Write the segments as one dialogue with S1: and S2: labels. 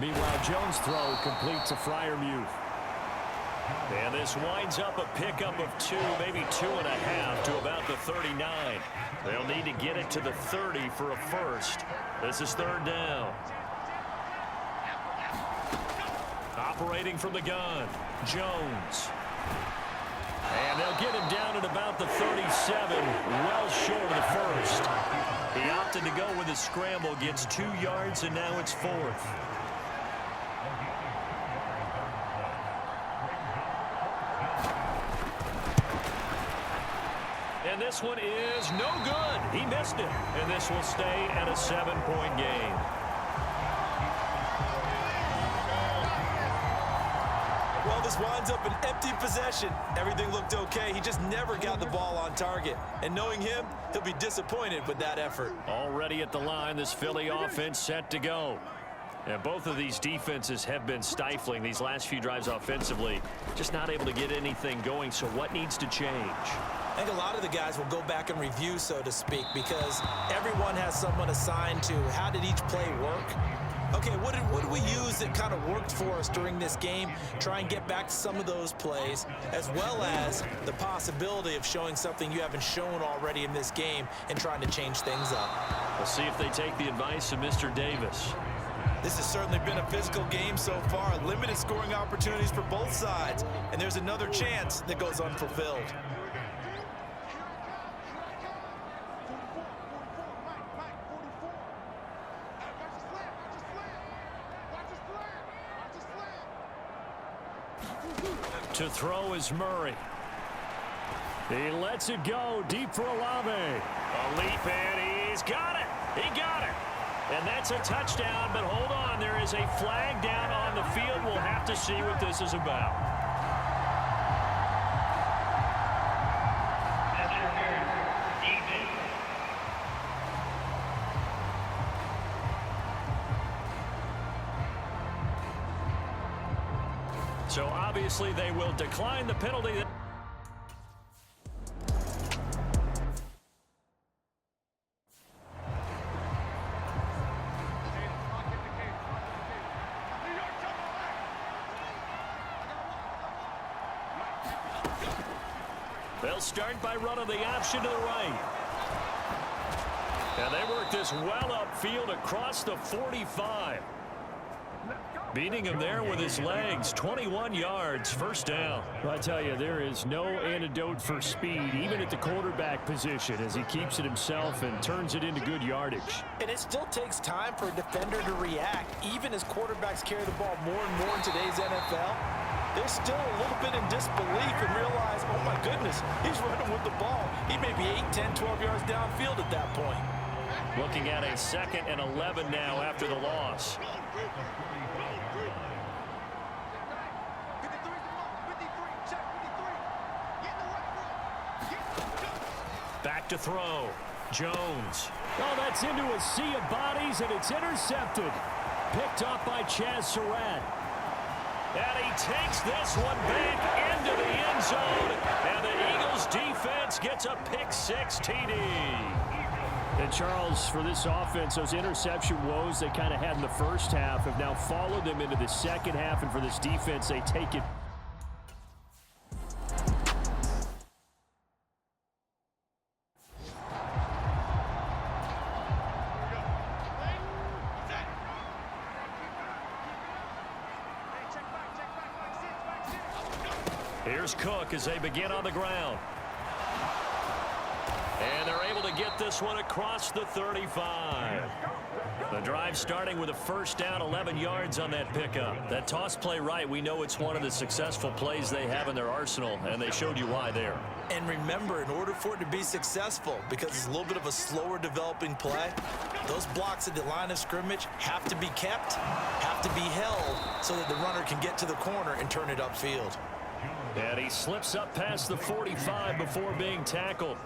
S1: Meanwhile, Jones' throw complete to Freiermuth.
S2: And this winds up a pickup of 2, maybe 2.5 to about the 39. They'll need to get it to the 30 for a first. This is 3rd down. Operating from the gun, Jones. And they'll get him down at about the 37, well short of the first. He opted to go with a scramble, gets 2 yards, and now it's 4th. And this one is no good. He missed it. And this will stay at a 7-point game.
S3: Well, this winds up an empty possession. Everything looked okay. He just never got the ball on target. And knowing him, he'll be disappointed with that effort.
S2: Already at the line, this Philly offense set to go. And both of these defenses have been stifling these last few drives offensively. Just not able to get anything going. So what needs to change?
S3: I think a lot of the guys will go back and review, so to speak, because everyone has someone assigned to how did each play work. Okay, what did we use that kind of worked for us during this game? Try and get back to some of those plays, as well as the possibility of showing something you haven't shown already in this game and trying to change things up.
S2: We'll see if they take the advice of Mr. Davis.
S3: This has certainly been a physical game so far. Limited scoring opportunities for both sides, and there's another chance that goes unfulfilled.
S2: To throw is Murray. He lets it go deep for Olave. A leap, and he's got it. He got it. And that's a touchdown, but hold on. There is a flag down on the field. We'll have to see what this is about. So obviously they will decline the penalty. They'll start by running the option to the right. And they work this well upfield across the 45. Beating him there with his legs, 21 yards, 1st down.
S1: Well, I tell you, there is no antidote for speed, even at the quarterback position, as he keeps it himself and turns it into good yardage.
S3: And it still takes time for a defender to react, even as quarterbacks carry the ball more and more in today's NFL. They're still a little bit in disbelief and realize, oh my goodness, he's running with the ball. He may be 8, 10, 12 yards downfield at that point.
S2: Looking at a 2nd and 11 now after the loss. Back to throw. Jones.
S1: Oh, that's into a sea of bodies, and it's intercepted. Picked up by Chaz Surratt.
S2: And he takes this one back into the end zone. And the Eagles defense gets a pick-6 TD.
S1: And Charles, for this offense, those interception woes they kind of had in the first half have now followed them into the second half. And for this defense, they take it.
S2: Here's Cook as they begin on the ground. And they're able to get this one across the 35. The drive starting with a 1st down, 11 yards on that pickup. That toss play right, we know it's one of the successful plays they have in their arsenal, and they showed you why there.
S3: And remember, in order for it to be successful, because it's a little bit of a slower developing play, those blocks at the line of scrimmage have to be kept, have to be held, so that the runner can get to the corner and turn it upfield.
S2: And he slips up past the 45 before being tackled.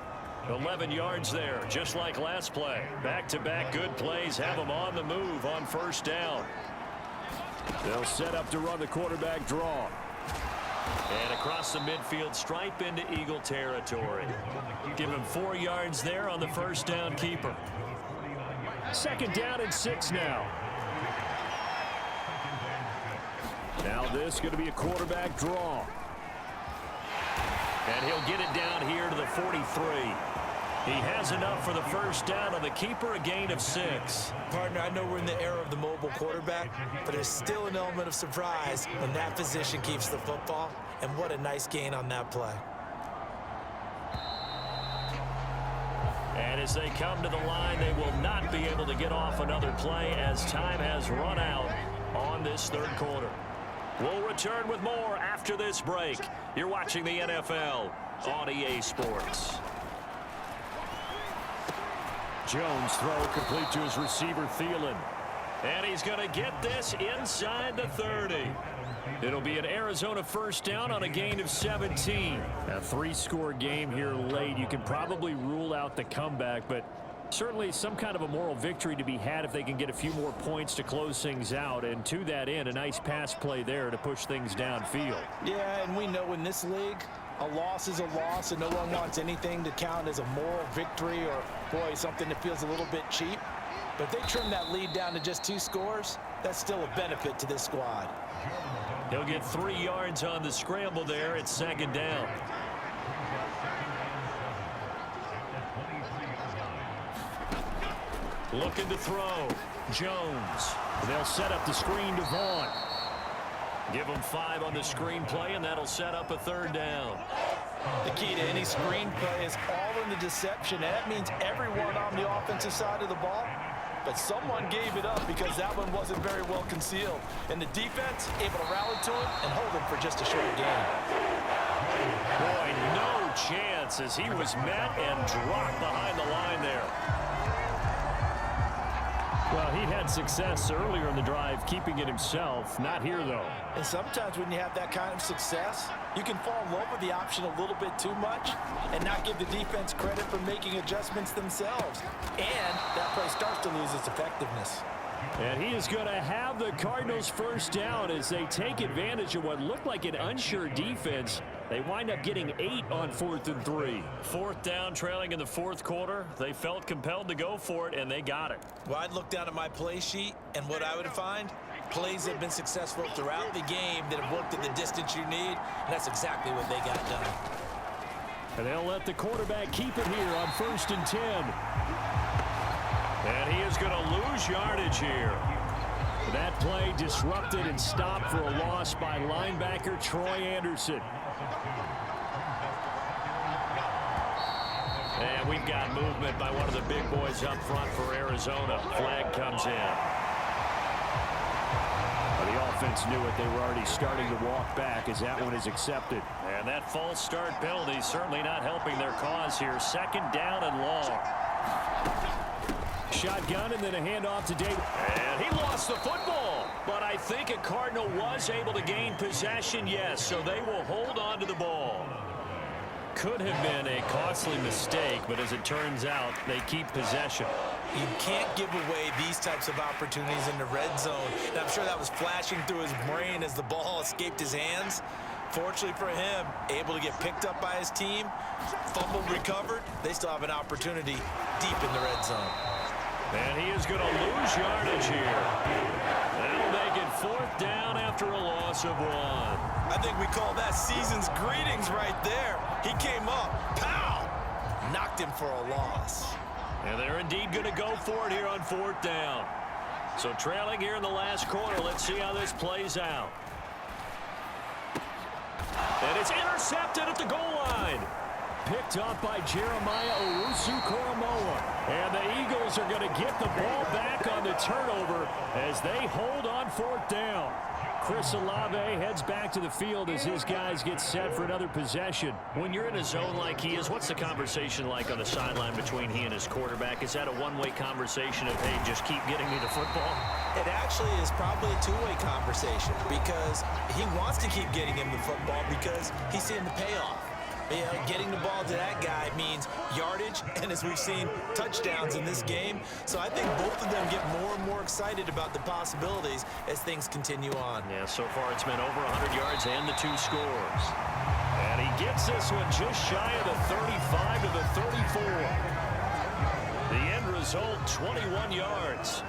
S2: 11 yards there, just like last play. Back-to-back good plays have them on the move on 1st down.
S1: They'll set up to run the quarterback draw.
S2: And across the midfield, stripe into Eagle territory. Give him 4 yards there on the 1st down keeper.
S1: 2nd down and 6 now. Now this is going to be a quarterback draw.
S2: And he'll get it down here to the 43. He has enough for the first down on the keeper, a gain of 6.
S3: Partner, I know we're in the era of the mobile quarterback, but there's still an element of surprise when that position keeps the football. And what a nice gain on that play.
S2: And as they come to the line, they will not be able to get off another play as time has run out on this third quarter. We'll return with more after this break. You're watching the NFL on EA Sports.
S1: Jones throw complete to his receiver, Thielen.
S2: And he's going to get this inside the 30.
S1: It'll be an Arizona first down on a gain of 17. A 3-score game here late. You can probably rule out the comeback, but certainly some kind of a moral victory to be had if they can get a few more points to close things out. And to that end, a nice pass play there to push things downfield.
S3: Yeah, and we know in this league, a loss is a loss, and no one wants anything to count as a moral victory or, boy, something that feels a little bit cheap. But if they trim that lead down to just 2 scores, that's still a benefit to this squad.
S2: He'll get 3 yards on the scramble there. It's second down. Looking to throw. Jones.
S1: They'll set up the screen to Vaughn.
S2: Give him 5 on the screen play, and that'll set up a third down.
S3: The key to any screen play is all in the deception. And that means everyone on the offensive side of the ball. But someone gave it up because that one wasn't very well concealed. And the defense able to rally to it and hold him for just a short gain.
S2: Boy, no chance as he was met and dropped behind the line there.
S1: Well, he had success earlier in the drive keeping it himself. Not here, though.
S3: And sometimes when you have that kind of success, you can fall in love with the option a little bit too much and not give the defense credit for making adjustments themselves. And that play starts to lose its effectiveness.
S1: And he is going to have the Cardinals first down as they take advantage of what looked like an unsure defense. They wind up getting 8 on 4th and 3.
S2: 4th down, trailing in the 4th quarter. They felt compelled to go for it, and they got it.
S3: Well, I'd look down at my play sheet, and what I would find, plays that have been successful throughout the game that have worked at the distance you need, and that's exactly what they got done.
S1: And they'll let the quarterback keep it here on 1st and 10.
S2: And he is going to lose yardage here.
S1: That play disrupted and stopped for a loss by linebacker Troy Anderson.
S2: And we've got movement by one of the big boys up front for Arizona. Flag comes in.
S1: Well, the offense knew it. They were already starting to walk back as that one is accepted.
S2: And that false start penalty certainly not helping their cause here. 2nd down and long.
S1: Shotgun and then a handoff to David.
S2: And he lost the football. But I think a Cardinal was able to gain possession, yes. So they will hold on to the ball. Could have been a costly mistake, but as it turns out, they keep possession.
S3: You can't give away these types of opportunities in the red zone. And I'm sure that was flashing through his brain as the ball escaped his hands. Fortunately for him, able to get picked up by his team, fumbled, recovered. They still have an opportunity deep in the red zone.
S2: And he is going to lose yardage here. That'll make it 4th down after a loss of 1.
S3: I think we call that season's greetings right there. He came up, pow, knocked him for a loss.
S2: And they're indeed going to go for it here on 4th down. So trailing here in the last quarter, let's see how this plays out. And it's intercepted at the goal line.
S1: Picked up by Jeremiah Owusu-Koramoah. And the Eagles are going to get the ball back on the turnover as they hold on 4th down. Chris Olave heads back to the field as his guys get set for another possession.
S2: When you're in a zone like he is, what's the conversation like on the sideline between he and his quarterback? Is that a one-way conversation of, hey, just keep getting me the football?
S3: It actually is probably a two-way conversation because he wants to keep getting him the football because he's seeing the payoff. You know, getting the ball to that guy means yardage, and as we've seen, touchdowns in this game. So I think both of them get more and more excited about the possibilities as things continue on.
S2: Yeah, so far it's been over 100 yards and the 2 scores. And he gets this one just shy of the 35 to the 34. The end result, 21 yards.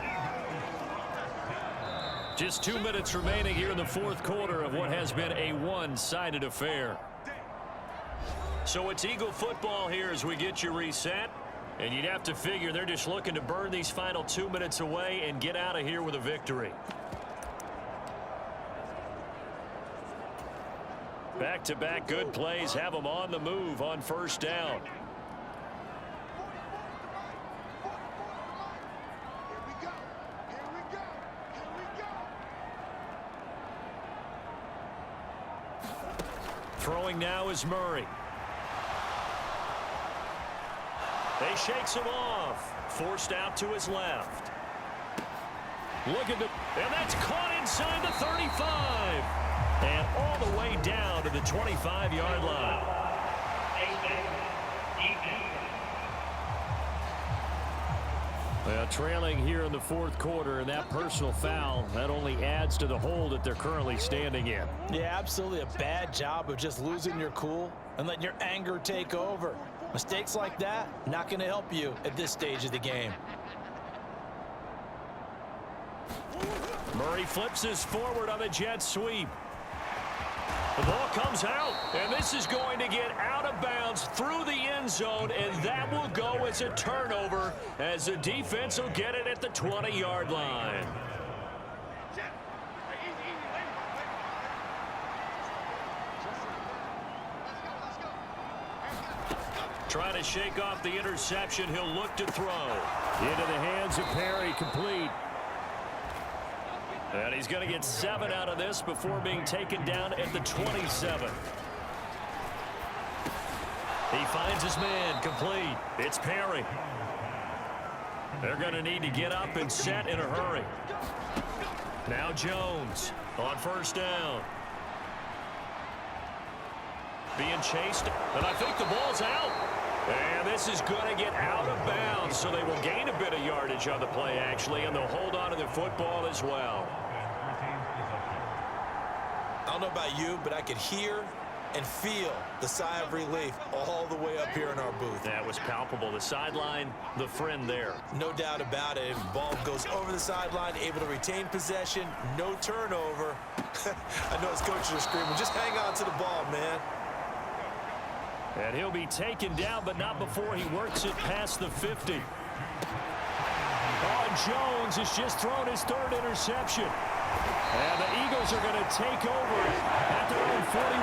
S1: Just 2 minutes remaining here in the fourth quarter of what has been a one-sided affair.
S2: So it's Eagle football here as we get you reset. And you'd have to figure they're just looking to burn these final 2 minutes away and get out of here with a victory. Back-to-back good plays have them on the move on first down. Throwing now is Murray. He shakes him off. Forced out to his left. Looking to, and that's caught inside the 35. And all the way down to the 25-yard line.
S1: Well, trailing here in the fourth quarter, and that personal foul, that only adds to the hole that they're currently standing in.
S3: Yeah, absolutely a bad job of just losing your cool and letting your anger take over. Mistakes like that, not going to help you at this stage of the game.
S2: Murray flips his forward on a jet sweep. The ball comes out, and this is going to get out of bounds through the end zone, and that will go as a turnover as the defense will get it at the 20-yard line. Trying to shake off the interception, he'll look to throw.
S1: Into the hands of Perry, complete.
S2: And he's going to get 7 out of this before being taken down at the 27. He finds his man, complete. It's Perry. They're going to need to get up and set in a hurry. Now Jones on first down. Being chased, and I think the ball's out. And this is going to get out of bounds, so they will gain a bit of yardage on the play, actually, and they'll hold on to the football as well.
S3: I don't know about you, but I could hear and feel the sigh of relief all the way up here in our booth.
S2: That was palpable. The sideline, the friend there.
S3: No doubt about it. Ball goes over the sideline, able to retain possession, no turnover. I know his coaches are screaming, just hang on to the ball, man.
S2: And he'll be taken down, but not before he works it past the 50.
S1: Oh, Jones has just thrown his third interception. And the Eagles are going to take over at their own 41.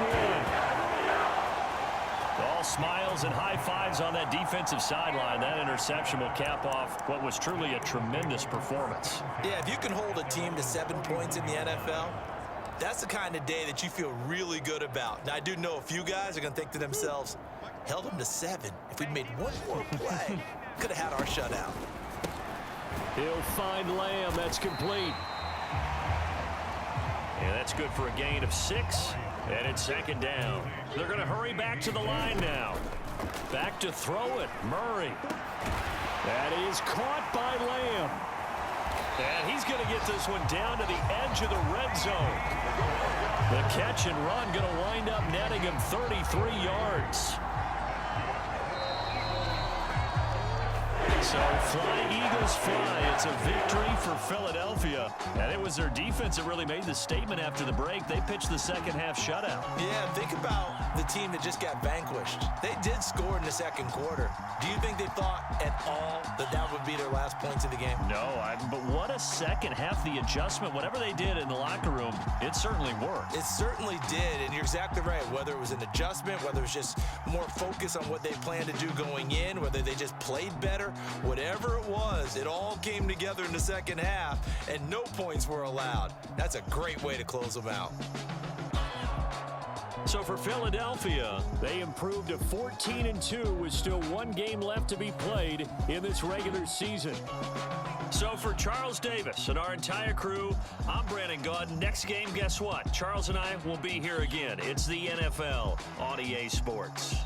S2: All smiles and high fives on that defensive sideline. That interception will cap off what was truly a tremendous performance.
S3: Yeah, if you can hold a team to 7 points in the NFL, that's the kind of day that you feel really good about. Now, I do know a few guys are going to think to themselves, held them to 7. If we'd made one more play, could have had our shutout.
S1: He'll find Lamb. That's complete.
S2: And that's good for a gain of 6. And it's second down. They're going to hurry back to the line now. Back to throw it. Murray.
S1: That is caught by Lamb.
S2: And he's going to get this one down to the edge of the red zone. The catch and run going to wind up netting him 33 yards. So fly, Eagles fly. It's a victory for Philadelphia. And it was their defense that really made the statement after the break. They pitched the second half shutout.
S3: Yeah, think about the team that just got vanquished. They did score in the second quarter. Do you think they thought at all that that would be their last points of the game?
S2: No, but what a second half. The adjustment, whatever they did in the locker room, it certainly worked.
S3: It certainly did, and you're exactly right. Whether it was an adjustment, whether it was just more focus on what they planned to do going in, whether they just played better, whatever it was, it all came together in the second half, and no points were allowed. That's a great way to close them out.
S1: So for Philadelphia, they improved to 14-2 with still one game left to be played in this regular season.
S2: So for Charles Davis and our entire crew, I'm Brandon Gaudin. Next game, guess what? Charles and I will be here again. It's the NFL on EA Sports.